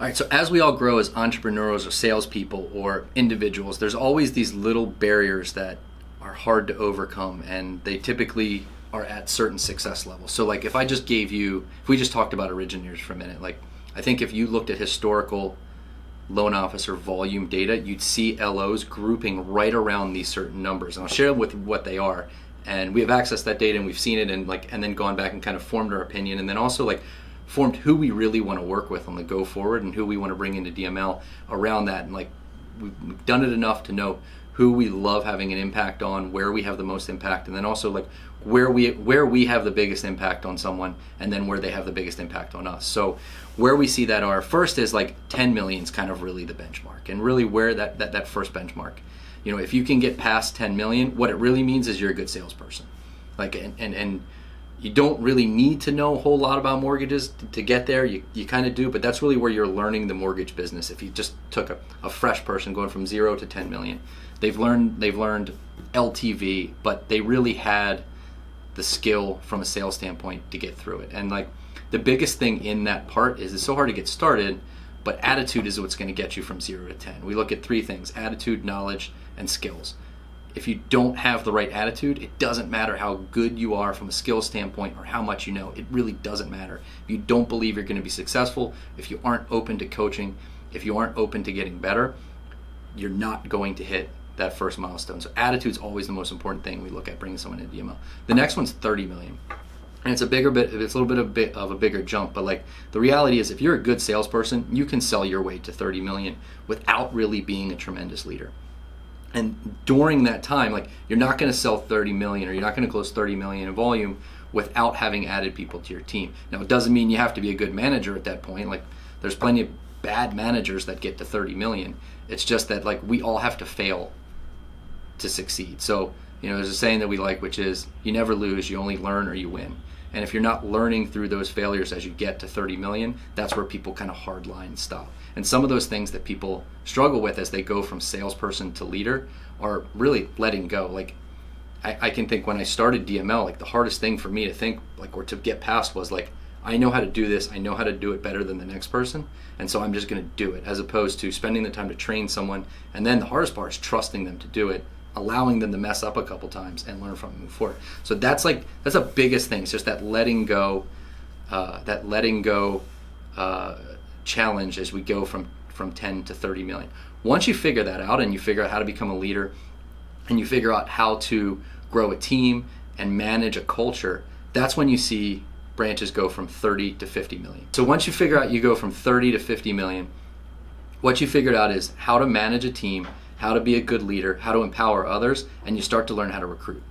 All right, so as we all grow as entrepreneurs or salespeople or individuals, there's always these little barriers that are hard to overcome, and they typically are at certain success levels. So like if we just talked about originators for a minute, like I think if you looked at historical loan officer volume data, you'd see LOs grouping right around these certain numbers. And I'll share with what they are. And we have access to that data, and we've seen it, and then gone back and kind of formed our opinion, and then also like formed who we really want to work with on the go forward and who we want to bring into DML around that. And like we've done it enough to know who we love having an impact on, where we have the most impact, and then also like where we have the biggest impact on someone, and then where they have the biggest impact on us. So where we see that are first is like 10 million is kind of really the benchmark, and really where that first benchmark. You know, if you can get past 10 million, what it really means is you're a good salesperson. Like and you don't really need to know a whole lot about mortgages to get there. You kind of do, but that's really where you're learning the mortgage business. If you just took a fresh person going from 0 to 10 million, they've learned LTV, but they really had the skill from a sales standpoint to get through it. And like the biggest thing in that part is it's so hard to get started, but attitude is what's going to get you from 0 to 10. We look at three things: attitude, knowledge, and skills. If you don't have the right attitude, it doesn't matter how good you are from a skill standpoint or how much you know. It really doesn't matter. If you don't believe you're going to be successful, if you aren't open to coaching, if you aren't open to getting better, you're not going to hit that first milestone. So attitude's always the most important thing we look at bringing someone into DML. The next one's 30 million. And it's a little bit of a bigger jump, but like the reality is if you're a good salesperson, you can sell your way to 30 million without really being a tremendous leader. And during that time, like you're not going to sell 30 million or you're not going to close 30 million in volume without having added people to your team. Now, it doesn't mean you have to be a good manager at that point. Like there's plenty of bad managers that get to 30 million. It's just that like we all have to fail to succeed. So, you know, there's a saying that we like, which is you never lose, you only learn or you win. And if you're not learning through those failures as you get to 30 million, that's where people kind of hardline stop. And some of those things that people struggle with as they go from salesperson to leader are really letting go. Like I can think when I started DML, like the hardest thing for me to think like or to get past was like, I know how to do this, I know how to do it better than the next person, and so I'm just going to do it, as opposed to spending the time to train someone, and then the hardest part is trusting them to do it, allowing them to mess up a couple times and learn from it and move forward. So that's the biggest thing. It's just that letting go challenge as we go from 10 to 30 million. Once you figure that out and you figure out how to become a leader and you figure out how to grow a team and manage a culture, that's when you see branches go from 30 to 50 million. So once you figure out you go from 30 to 50 million, what you figured out is how to manage a team, how to be a good leader, how to empower others, and you start to learn how to recruit.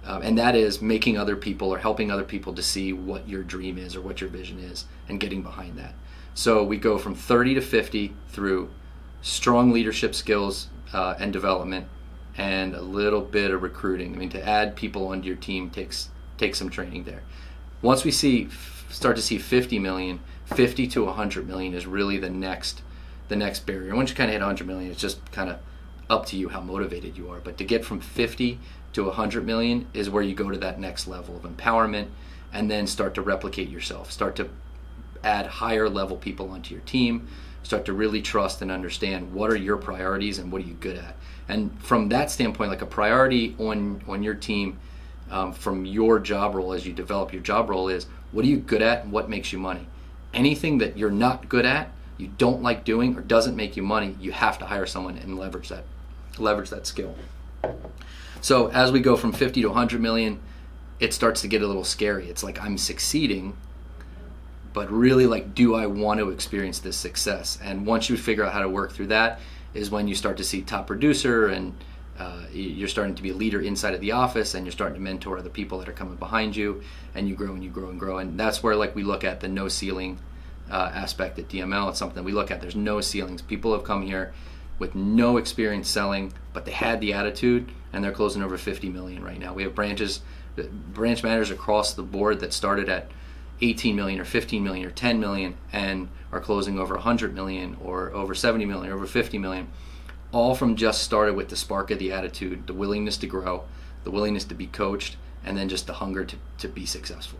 And that is making other people or helping other people to see what your dream is or what your vision is and getting behind that. So we go from 30 to 50 through strong leadership skills and development and a little bit of recruiting. I mean, to add people onto your team takes some training there. Once we start to see 50 million, 50 to 100 million is really the next barrier. Once you kind of hit 100 million, it's just kind of up to you how motivated you are. But to get from 50 to 100 million is where you go to that next level of empowerment and then start to replicate yourself. Start to add higher level people onto your team. Start to really trust and understand what are your priorities and what are you good at. And from that standpoint, like a priority on your team from your job role as you develop your job role is what are you good at and what makes you money. Anything that you're not good at, you don't like doing or doesn't make you money, you have to hire someone and leverage that skill. So as we go from 50 to 100 million, it starts to get a little scary. It's like I'm succeeding, but really like, do I want to experience this success? And once you figure out how to work through that is when you start to see top producer and you're starting to be a leader inside of the office and you're starting to mentor other people that are coming behind you, and you grow and you grow and grow. And that's where like we look at the no ceiling aspect at DML. It's something we look at. There's no ceilings. People have come here with no experience selling, but they had the attitude and they're closing over 50 million right now. We have branch managers across the board that started at 18 million or 15 million or 10 million and are closing over 100 million or over 70 million or over 50 million, all from just started with the spark of the attitude, the willingness to grow, the willingness to be coached, and then just the hunger to be successful.